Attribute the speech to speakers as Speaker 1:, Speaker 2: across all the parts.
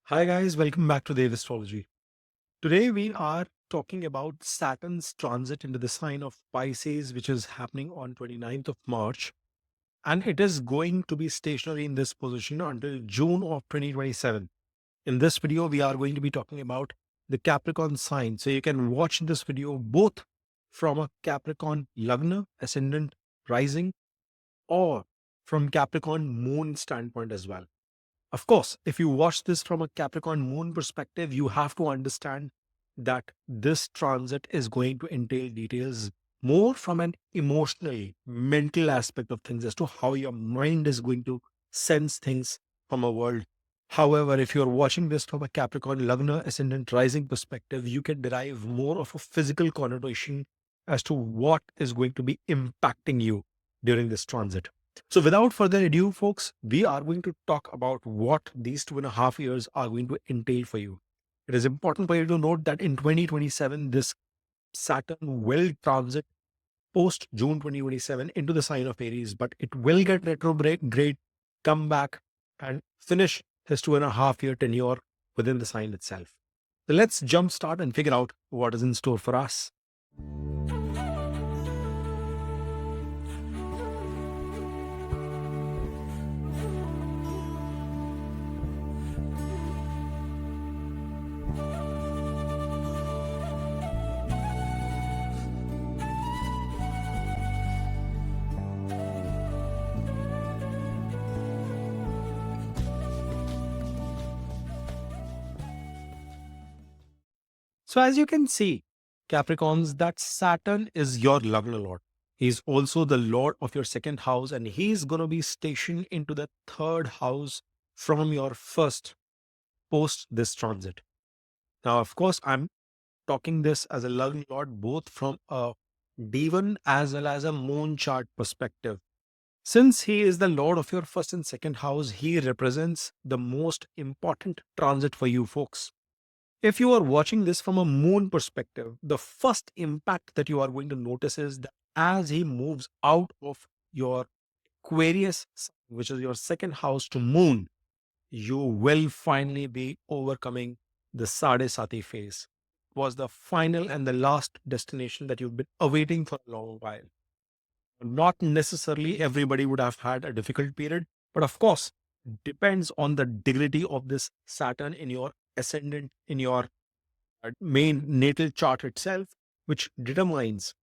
Speaker 1: Hi guys, welcome back to the Astrology. Today we are talking about Saturn's transit into the sign of Pisces, which is happening on 29th of March, and it is going to be stationary in this position until June of 2027. In this video, we are going to be talking about the Capricorn sign. So you can watch this video both from a Capricorn Lagna, Ascendant, Rising, or from Capricorn Moon standpoint as well. Of course, if you watch this from a Capricorn moon perspective, you have to understand that this transit is going to entail details more from an emotional, mental aspect of things as to how your mind is going to sense things from a world. However, if you're watching this from a Capricorn Lagna Ascendant Rising perspective, you can derive more of a physical connotation as to what is going to be impacting you during this transit. So, without further ado, folks, we are going to talk about what these 2.5 years are going to entail for you. It is important for you to note that in 2027, this Saturn will transit post June 2027 into the sign of Aries, but it will get retrograde, come back, and finish his 2.5 year tenure within the sign itself. So, let's jumpstart and figure out what is in store for us. So, as you can see, Capricorns, that Saturn is your Lagna Lord. He's also the Lord of your second house, and he's going to be stationed into the third house from your first post this transit. Now, of course, I'm talking this as a Lagna Lord both from a Divan as well as a moon chart perspective. Since he is the Lord of your first and second house, he represents the most important transit for you folks. If you are watching this from a moon perspective, the first impact that you are going to notice is that as he moves out of your Aquarius, which is your second house, to moon, you will finally be overcoming the Sade Sati phase. Was the final and the last destination that you've been awaiting for a long while. Not necessarily everybody would have had a difficult period, but of course, depends on the degree of this Saturn in your ascendant, in your main natal chart itself, which determines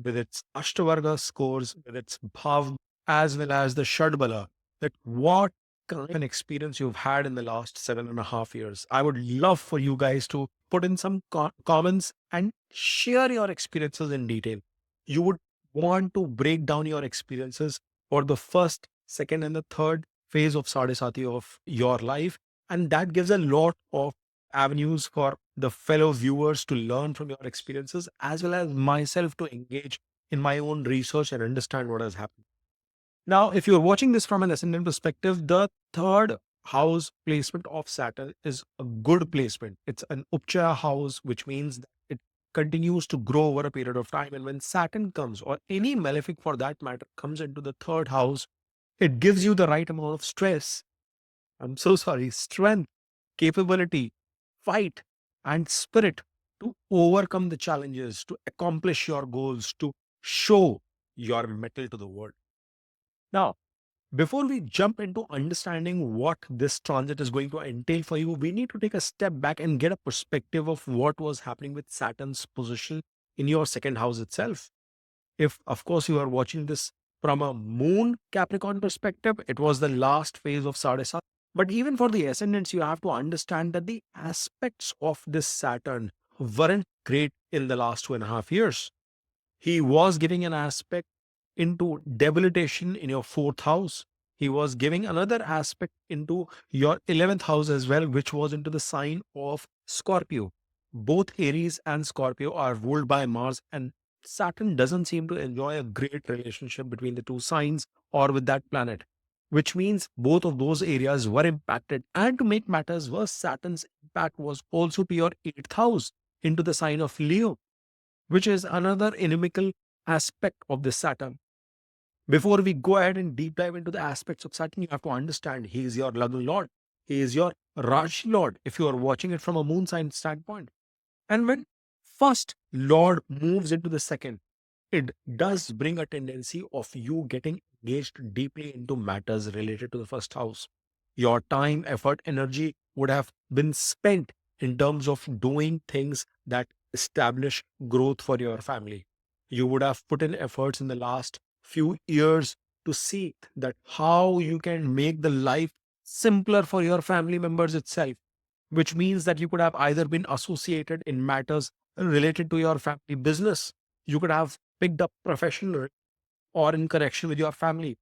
Speaker 1: with its Ashtavarga scores, with its Bhav, as well as the Shadbala, that what kind of an experience you've had in the last 7.5 years. I would love for you guys to put in some comments and share your experiences in detail. You would want to break down your experiences for the first, second, and the third phase of Sadesati of your life. And that gives a lot of avenues for the fellow viewers to learn from your experiences, as well as myself to engage in my own research and understand what has happened. Now, if you're watching this from an ascendant perspective, the third house placement of Saturn is a good placement. It's an Upchaya house, which means that it continues to grow over a period of time. And when Saturn comes, or any malefic for that matter, comes into the third house, it gives you the right amount of stress. I'm so sorry, strength, capability, fight, and spirit to overcome the challenges, to accomplish your goals, to show your mettle to the world. Now, before we jump into understanding what this transit is going to entail for you, we need to take a step back and get a perspective of what was happening with Saturn's position in your second house itself. If, of course, you are watching this from a moon Capricorn perspective, it was the last phase of Sadesa. But even for the ascendants, you have to understand that the aspects of this Saturn weren't great in the last 2.5 years. He was giving an aspect into debilitation in your fourth house. He was giving another aspect into your 11th house as well, which was into the sign of Scorpio. Both Aries and Scorpio are ruled by Mars, and Saturn doesn't seem to enjoy a great relationship between the two signs or with that planet, which means both of those areas were impacted. And to make matters worse, Saturn's impact was also to your 8th house into the sign of Leo, which is another inimical aspect of this Saturn. Before we go ahead and deep dive into the aspects of Saturn, you have to understand he is your Lagna Lord. He is your Rashi Lord if you are watching it from a moon sign standpoint. And when first Lord moves into the second, it does bring a tendency of you getting engaged deeply into matters related to the first house. Your time, effort, energy would have been spent in terms of doing things that establish growth for your family. You would have put in efforts in the last few years to see that how you can make the life simpler for your family members itself, which means that you could have either been associated in matters related to your family business. You could have picked up professional or in connection with your family,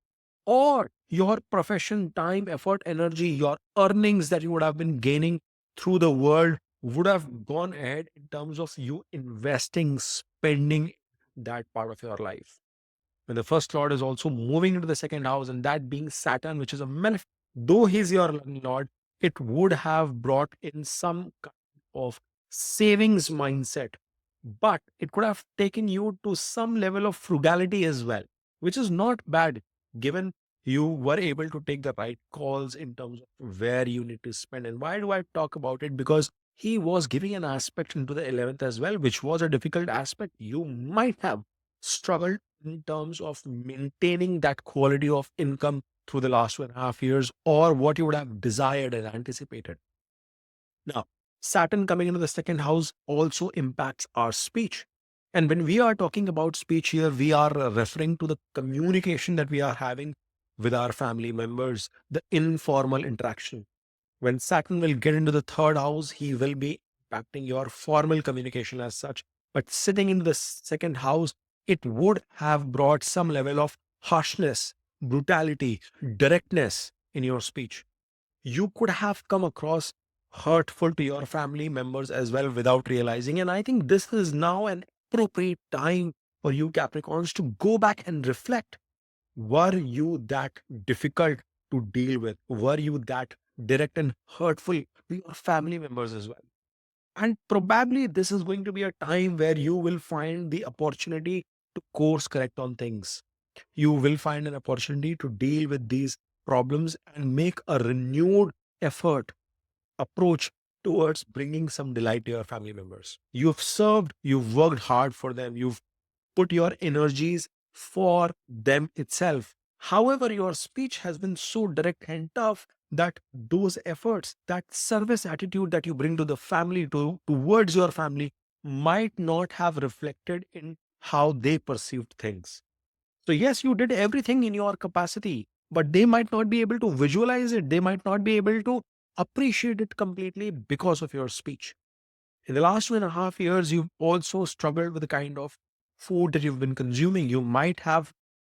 Speaker 1: or your profession, time, effort, energy, your earnings that you would have been gaining through the world would have gone ahead in terms of you investing, spending that part of your life. When the first lord is also moving into the second house, and that being Saturn, which is a malefic, though he's your lord, it would have brought in some kind of savings mindset, but it could have taken you to some level of frugality as well, which is not bad given you were able to take the right calls in terms of where you need to spend. And why do I talk about it? Because he was giving an aspect into the 11th as well, which was a difficult aspect. You might have struggled in terms of maintaining that quality of income through the last 2.5 years, or what you would have desired and anticipated. Now, Saturn coming into the second house also impacts our speech. And when we are talking about speech here, we are referring to the communication that we are having with our family members, the informal interaction. When Saturn will get into the third house, he will be impacting your formal communication as such. But sitting in the second house, it would have brought some level of harshness, brutality, directness in your speech. You could have come across hurtful to your family members as well without realizing. And I think this is now an appropriate time for you Capricorns to go back and reflect. Were you that difficult to deal with? Were you that direct and hurtful to your family members as well? And probably this is going to be a time where you will find the opportunity to course correct on things. You will find an opportunity to deal with these problems and make a renewed effort, approach towards bringing some delight to your family members. You've served, you've worked hard for them, you've put your energies for them itself. However, your speech has been so direct and tough that those efforts, that service attitude that you bring to the family, towards your family, might not have reflected in how they perceived things. So, yes, you did everything in your capacity, but they might not be able to visualize it. They might not be able to appreciate it completely because of your speech. In the last 2.5 years, you've also struggled with the kind of food that you've been consuming. You might have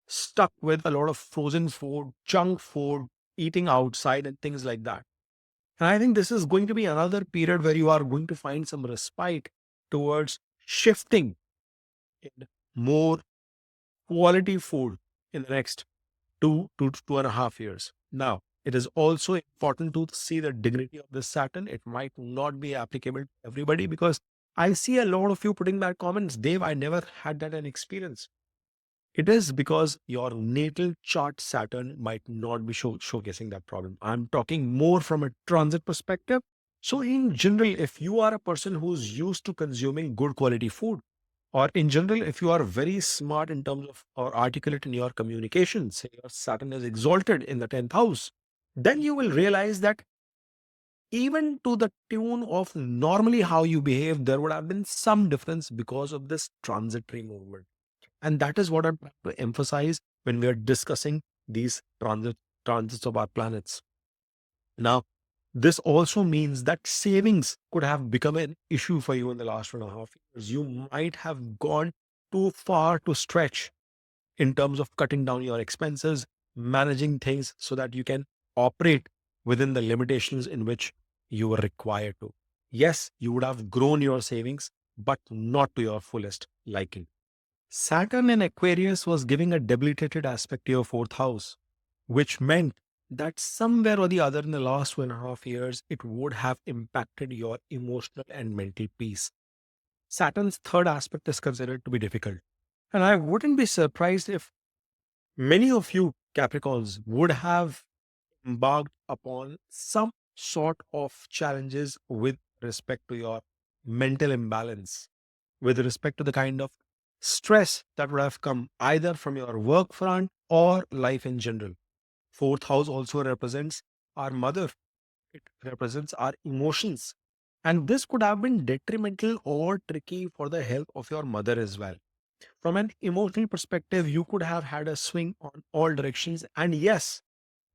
Speaker 1: stuck with a lot of frozen food, junk food, eating outside, and things like that. And I think this is going to be another period where you are going to find some respite towards shifting in more quality food in the next 2 to 2.5 years. Now, it is also important to see the dignity of this Saturn. It might not be applicable to everybody, because I see a lot of you putting back comments, Dave, I never had that an experience. It is because your natal chart Saturn might not be showcasing that problem. I'm talking more from a transit perspective. So, in general, if you are a person who's used to consuming good quality food, or in general, if you are very smart in terms of or articulate in your communication, say your Saturn is exalted in the 10th house, then you will realize that even to the tune of normally how you behave, there would have been some difference because of this transitory movement. And that is what I'm trying to emphasize when we are discussing these transits of our planets. Now, this also means that savings could have become an issue for you in the last 1.5 years. You might have gone too far to stretch in terms of cutting down your expenses, managing things so that you can operate within the limitations in which you were required to. Yes, you would have grown your savings, but not to your fullest liking. Saturn in Aquarius was giving a debilitated aspect to your fourth house, which meant that somewhere or the other in the last 2.5 years, it would have impacted your emotional and mental peace. Saturn's third aspect is considered to be difficult. And I wouldn't be surprised if many of you Capricorns would have embarked upon some sort of challenges with respect to your mental imbalance, with respect to the kind of stress that would have come either from your work front or life in general. Fourth house also represents our mother, it represents our emotions. And this could have been detrimental or tricky for the health of your mother as well. From an emotional perspective, you could have had a swing on all directions. And yes,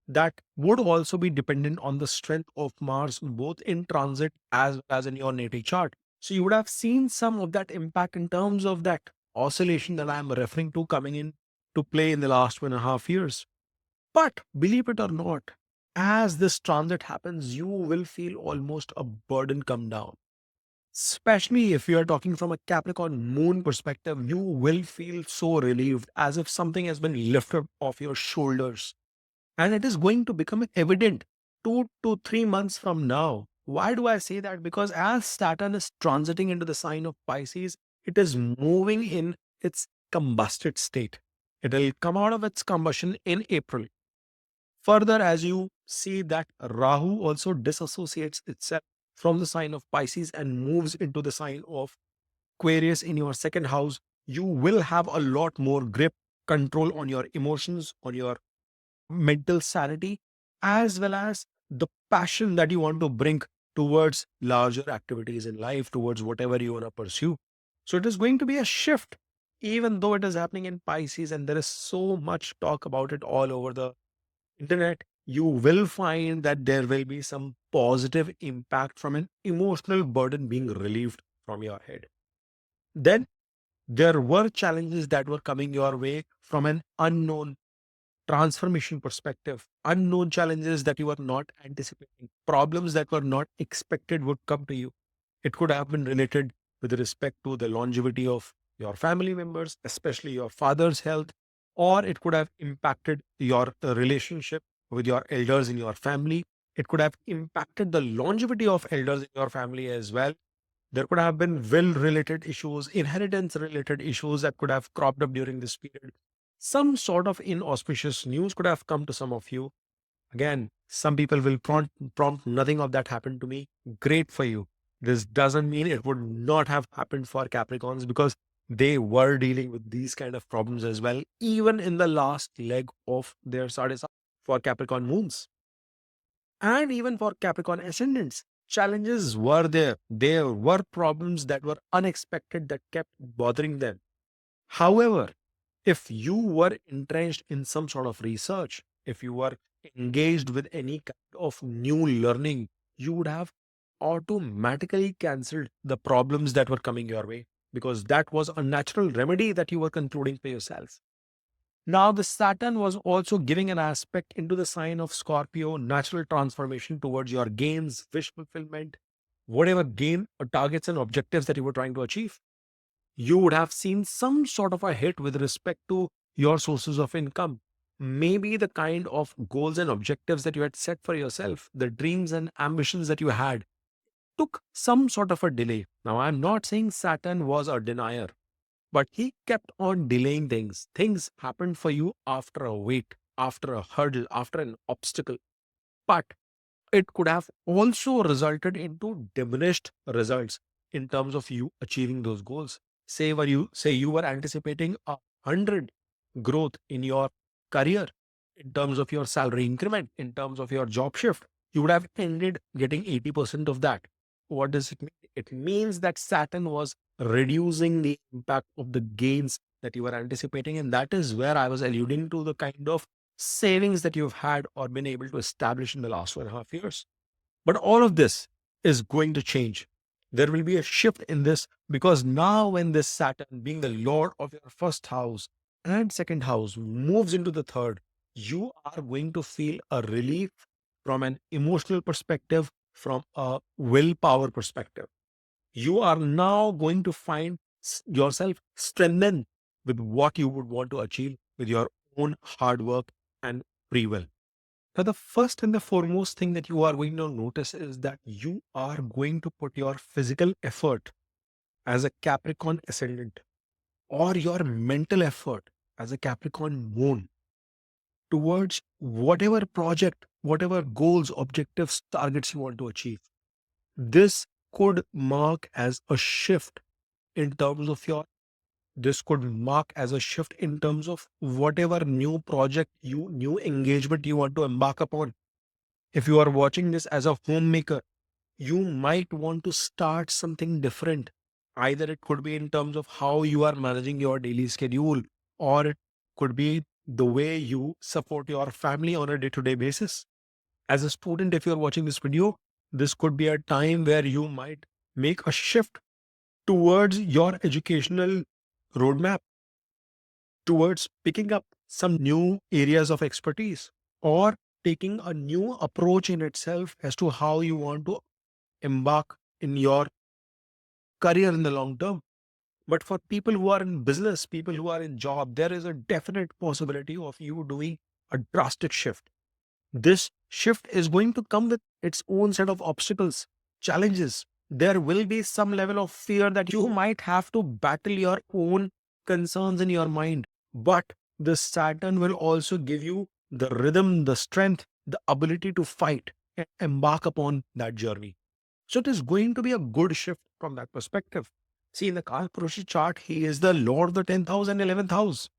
Speaker 1: that would also be dependent on the strength of Mars, both in transit as well as in your natal chart. So you would have seen some of that impact in terms of that oscillation that I'm referring to coming in to play in the last 1.5 years. But believe it or not, as this transit happens, you will feel almost a burden come down. Especially if you are talking from a Capricorn moon perspective, you will feel so relieved as if something has been lifted off your shoulders. And it is going to become evident 2 to 3 months from now. Why do I say that? Because as Saturn is transiting into the sign of Pisces, it is moving in its combusted state. It will come out of its combustion in April. Further, as you see that Rahu also disassociates itself from the sign of Pisces and moves into the sign of Aquarius in your second house, you will have a lot more grip, control on your emotions, on your mental sanity, as well as the passion that you want to bring towards larger activities in life, towards whatever you want to pursue. So it is going to be a shift, even though it is happening in Pisces, and there is so much talk about it all over the internet. You will find that there will be some positive impact from an emotional burden being relieved from your head. Then there were challenges that were coming your way from an unknown transformation perspective, unknown challenges that you were not anticipating, problems that were not expected would come to you. It could have been related with respect to the longevity of your family members, especially your father's health, or it could have impacted your relationship with your elders in your family. It could have impacted the longevity of elders in your family as well. There could have been will related issues, inheritance related issues that could have cropped up during this period. Some sort of inauspicious news could have come to some of you. Again, some people will prompt nothing of that happened to me. Great for you. This doesn't mean it would not have happened for Capricorns, because they were dealing with these kind of problems as well, even in the last leg of their sadhya for Capricorn moons. And even for Capricorn ascendants, challenges were there. There were problems that were unexpected that kept bothering them. However, if you were entrenched in some sort of research, if you were engaged with any kind of new learning, you would have automatically cancelled the problems that were coming your way, because that was a natural remedy that you were concluding for yourself. Now, the Saturn was also giving an aspect into the sign of Scorpio, natural transformation towards your gains, wish fulfillment, whatever gain or targets and objectives that you were trying to achieve. You would have seen some sort of a hit with respect to your sources of income. Maybe the kind of goals and objectives that you had set for yourself, the dreams and ambitions that you had, took some sort of a delay. Now, I'm not saying Saturn was a denier, but he kept on delaying things. Things happened for you after a wait, after a hurdle, after an obstacle. But it could have also resulted into diminished results in terms of you achieving those goals. Say you were anticipating 100 growth in your career, in terms of your salary increment, in terms of your job shift, you would have ended getting 80% of that. What does it mean? It means that Saturn was reducing the impact of the gains that you were anticipating. And that is where I was alluding to the kind of savings that you've had or been able to establish in the last 1.5 years. But all of this is going to change. There will be a shift in this, because now, when this Saturn, being the Lord of your first house and second house, moves into the third, you are going to feel a relief from an emotional perspective, from a willpower perspective. You are now going to find yourself strengthened with what you would want to achieve with your own hard work and free will. Now, the first and the foremost thing that you are going to notice is that you are going to put your physical effort as a Capricorn ascendant, or your mental effort as a Capricorn moon, towards whatever project whatever goals, objectives, targets you want to achieve. This could mark as a shift in terms of your this could mark as a shift in terms of whatever new project new engagement you want to embark upon. If you are watching this as a homemaker, you might want to start something different. Either it could be in terms of how you are managing your daily schedule, or it could be the way you support your family on a day-to-day basis. As a student, if you're watching this video, this could be a time where you might make a shift towards your educational roadmap, towards picking up some new areas of expertise, or taking a new approach in itself as to how you want to embark in your career in the long term. But for people who are in business, people who are in job, there is a definite possibility of you doing a drastic shift. This shift is going to come with its own set of obstacles, challenges. There will be some level of fear that you might have to battle your own concerns in your mind. But the Saturn will also give you the rhythm, the strength, the ability to fight and embark upon that journey. So it is going to be a good shift from that perspective. See, in the Kalpurusha chart, he is the Lord of the 10th house and 11th house.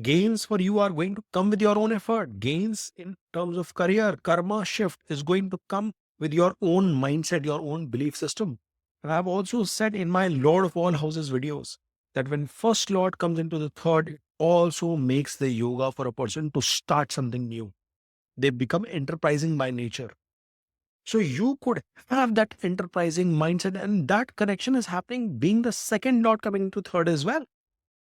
Speaker 1: Gains for you are going to come with your own effort. Gains in terms of career, karma shift is going to come with your own mindset, your own belief system. And I've also said in my Lord of all houses videos that when first Lord comes into the third, it also makes the yoga for a person to start something new. They become enterprising by nature. So you could have that enterprising mindset, and that connection is happening being the second Lord coming into third as well.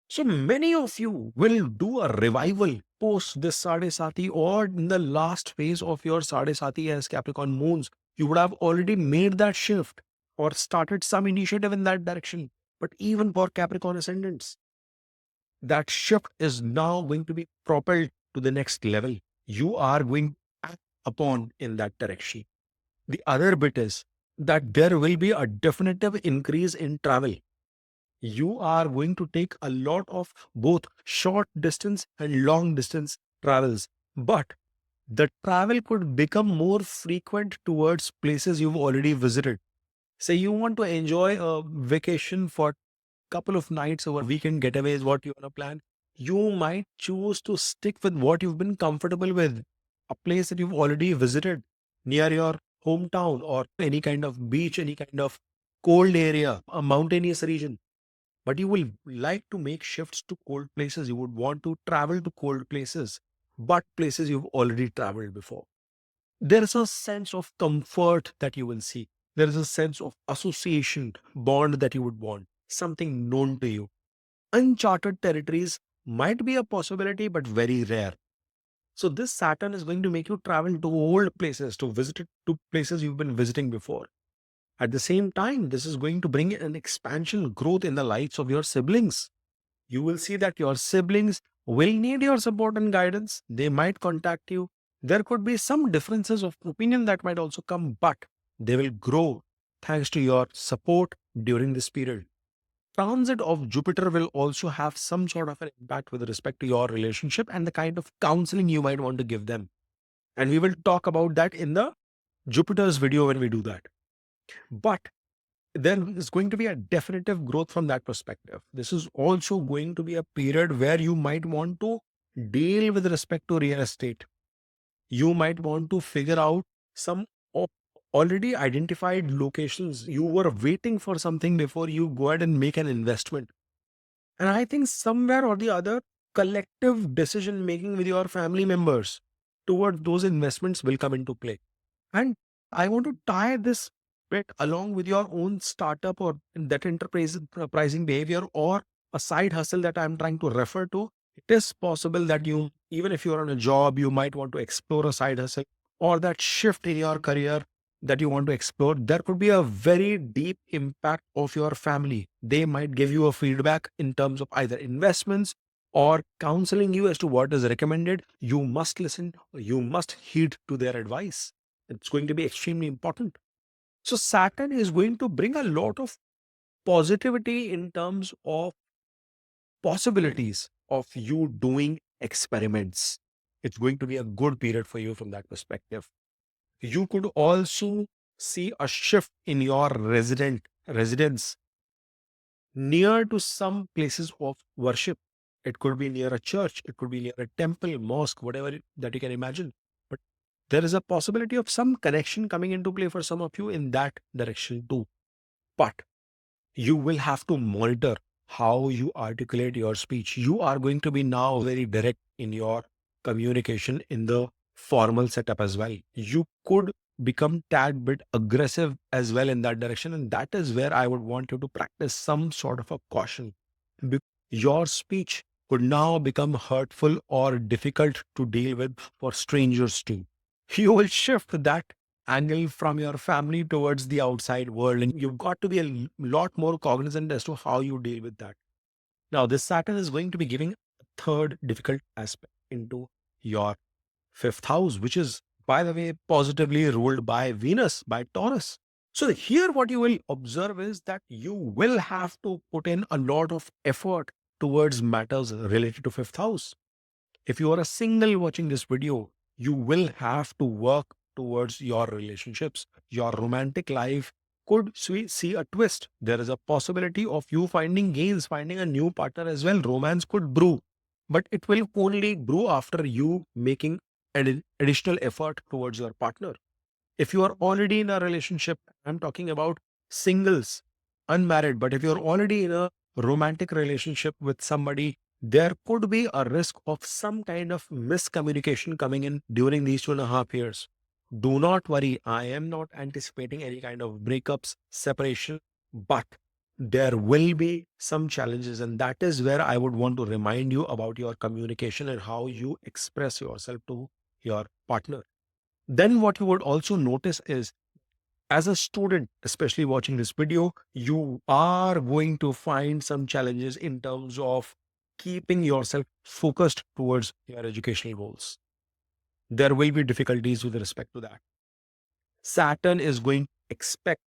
Speaker 1: So many of you will do a revival post this Sade Sati, or in the last phase of your Sade Sati as Capricorn moons. You would have already made that shift or started some initiative in that direction. But even for Capricorn ascendants, that shift is now going to be propelled to the next level. You are going to act upon in that direction. The other bit is that there will be a definitive increase in travel. You are going to take a lot of both short distance and long distance travels, but the travel could become more frequent towards places you've already visited. Say you want to enjoy a vacation for couple of nights over weekend getaway is what you want to plan. You might choose to stick with what you've been comfortable with, a place that you've already visited near your hometown, or any kind of beach, any kind of cold area, a mountainous region. But you will like to make shifts to cold places. You would want to travel to cold places, but places you've already traveled before. There is a sense of comfort that you will see. There is a sense of association, bond that you would want, something known to you. Uncharted territories might be a possibility, but very rare. So this Saturn is going to make you travel to old places, to visit to places you've been visiting before. At the same time, this is going to bring an expansion growth in the lives of your siblings. You will see that your siblings will need your support and guidance. They might contact you. There could be some differences of opinion that might also come, but they will grow thanks to your support during this period. Transit of Jupiter will also have some sort of an impact with respect to your relationship and the kind of counseling you might want to give them. And we will talk about that in the Jupiter's video when we do that. But there is going to be a definitive growth from that perspective. This is also going to be a period where you might want to deal with respect to real estate. You might want to figure out some o- already identified locations. You were waiting for something before you go ahead and make an investment. And I think somewhere or the other, collective decision making with your family members towards those investments will come into play. And I want to tie this bit along with your own startup or that enterprising behavior or a side hustle that I'm trying to refer to. It is possible that you, even if you're on a job, you might want to explore a side hustle or that shift in your career that you want to explore. There could be a very deep impact of your family. They might give you a feedback in terms of either investments or counseling you as to what is recommended. You must listen, you must heed to their advice. It's going to be extremely important. So Saturn is going to bring a lot of positivity in terms of possibilities of you doing experiments. It's going to be a good period for you from that perspective. You could also see a shift in your residence near to some places of worship. It could be near a church, it could be near a temple, mosque, whatever that you can imagine. But there is a possibility of some connection coming into play for some of you in that direction too. But you will have to monitor how you articulate your speech. You are going to be now very direct in your communication in the formal setup as well. You could become tad bit aggressive as well in that direction. And that is where I would want you to practice some sort of a caution. Your speech could now become hurtful or difficult to deal with for strangers too. You will shift that angle from your family towards the outside world, and you've got to be a lot more cognizant as to how you deal with that. Now, this Saturn is going to be giving a third difficult aspect into your fifth house, which is, by the way, positively ruled by Venus, by Taurus. So, here what you will observe is that you will have to put in a lot of effort towards matters related to fifth house. If you are a single watching this video, you will have to work towards your relationships. Your romantic life could see a twist. There is a possibility of you finding gains, finding a new partner as well. Romance could brew, but it will only brew after you making additional effort towards your partner. If you are already in a relationship, I'm talking about singles, unmarried, but if you're already in a romantic relationship with somebody, there could be a risk of some kind of miscommunication coming in during these 2.5 years. Do not worry, I am not anticipating any kind of breakups, separation, but there will be some challenges. And that is where I would want to remind you about your communication and how you express yourself to your partner. Then what you would also notice is, as a student, especially watching this video, you are going to find some challenges in terms of keeping yourself focused towards your educational goals. There will be difficulties with respect to that. Saturn is going to expect,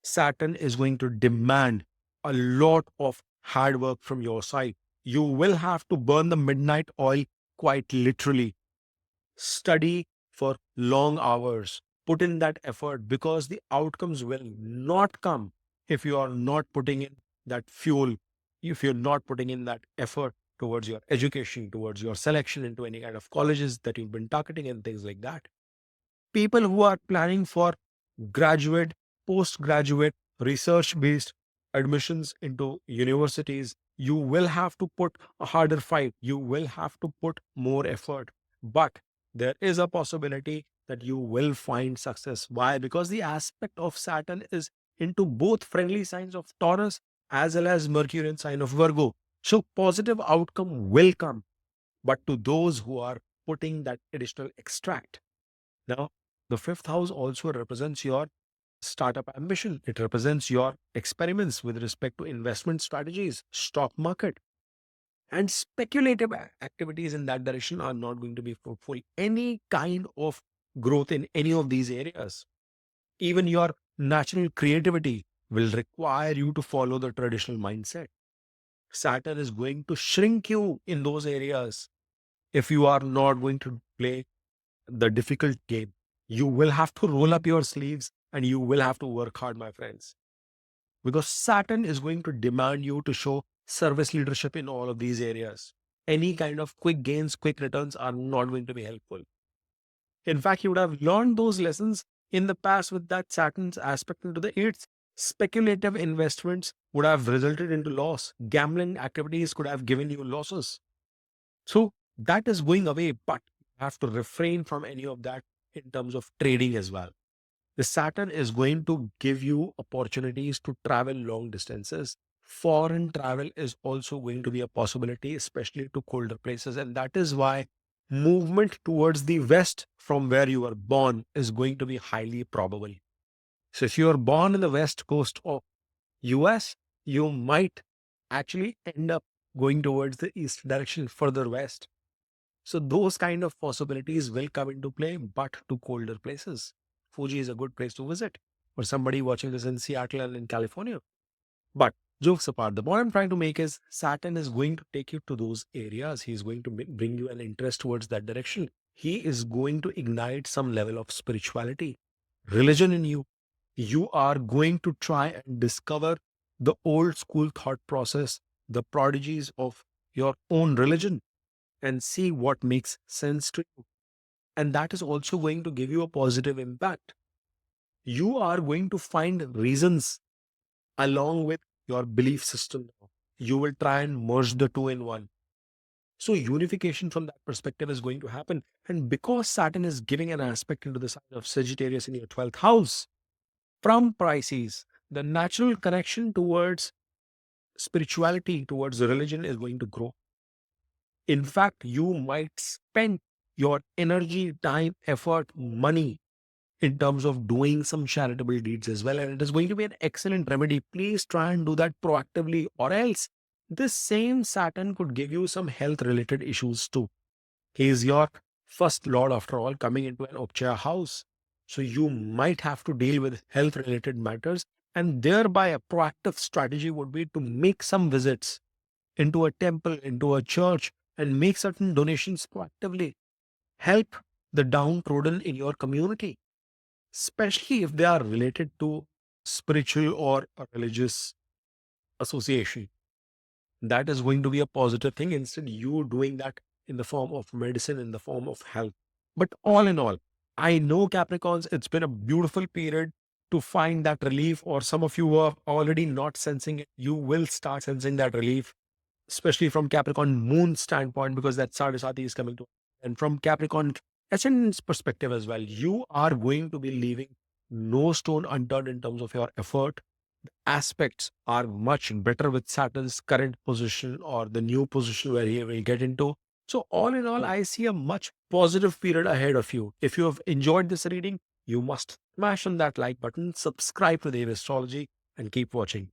Speaker 1: Saturn is going to demand a lot of hard work from your side. You will have to burn the midnight oil quite literally. Study for long hours, put in that effort, because the outcomes will not come if you are not putting in that fuel, if you're not putting in that effort towards your education, towards your selection into any kind of colleges that you've been targeting and things like that. People who are planning for graduate, postgraduate, research based admissions into universities, you will have to put a harder fight. You will have to put more effort. But there is a possibility that you will find success. Why? Because the aspect of Saturn is into both friendly signs of Taurus as well as Mercurian sign of Virgo. So positive outcome will come, but to those who are putting that additional extract. Now, the fifth house also represents your startup ambition. It represents your experiments with respect to investment strategies, stock market, and speculative activities in that direction are not going to be fruitful. Any kind of growth in any of these areas, even your natural creativity, will require you to follow the traditional mindset. Saturn is going to shrink you in those areas if you are not going to play the difficult game. You will have to roll up your sleeves and you will have to work hard, my friends, because Saturn is going to demand you to show service leadership in all of these areas. Any kind of quick gains, quick returns are not going to be helpful. In fact, you would have learned those lessons in the past with that Saturn's aspect into the eighth. Speculative investments would have resulted into loss. Gambling activities could have given you losses. So that is going away, but you have to refrain from any of that in terms of trading as well. The Saturn is going to give you opportunities to travel long distances. Foreign travel is also going to be a possibility, especially to colder places. And that is why movement towards the west from where you were born is going to be highly probable. So if you are born in the west coast of US, you might actually end up going towards the east direction, further west. So those kind of possibilities will come into play, but to colder places. Fuji is a good place to visit for somebody watching this in Seattle and in California. But Jokes apart, the point I'm trying to make is Saturn is going to take you to those areas. He's going to bring you an interest towards that direction. He is going to ignite some level of spirituality, religion in you. You are going to try and discover the old school thought process, the prodigies of your own religion, and see what makes sense to you. And that is also going to give you a positive impact. You are going to find reasons along with your belief system. You will try and merge the two in one. So, unification from that perspective is going to happen. And because Saturn is giving an aspect into the sign of Sagittarius in your 12th house from Pisces, the natural connection towards spirituality, towards religion is going to grow. In fact, you might spend your energy, time, effort, money in terms of doing some charitable deeds as well. And it is going to be an excellent remedy. Please try and do that proactively, or else this same Saturn could give you some health related issues too. He is your first lord, after all, coming into an Upchaya house. So you might have to deal with health related matters. And thereby, a proactive strategy would be to make some visits into a temple, into a church, and make certain donations proactively. Help the downtrodden in your community, especially if they are related to spiritual or a religious association. That is going to be a positive thing. Instead, you doing that in the form of medicine, in the form of health. But all in all, I know Capricorns, it's been a beautiful period to find that relief, or some of you who are already not sensing it, you will start sensing that relief, especially from Capricorn moon standpoint, because that Sadhasati is coming to. And from Capricorn ascendant's perspective as well, you are going to be leaving no stone unturned in terms of your effort. The aspects are much better with Saturn's current position or the new position where he will get into. So, all in all, I see a much positive period ahead of you. If you have enjoyed this reading, you must smash on that like button, subscribe to the Astrology, and keep watching.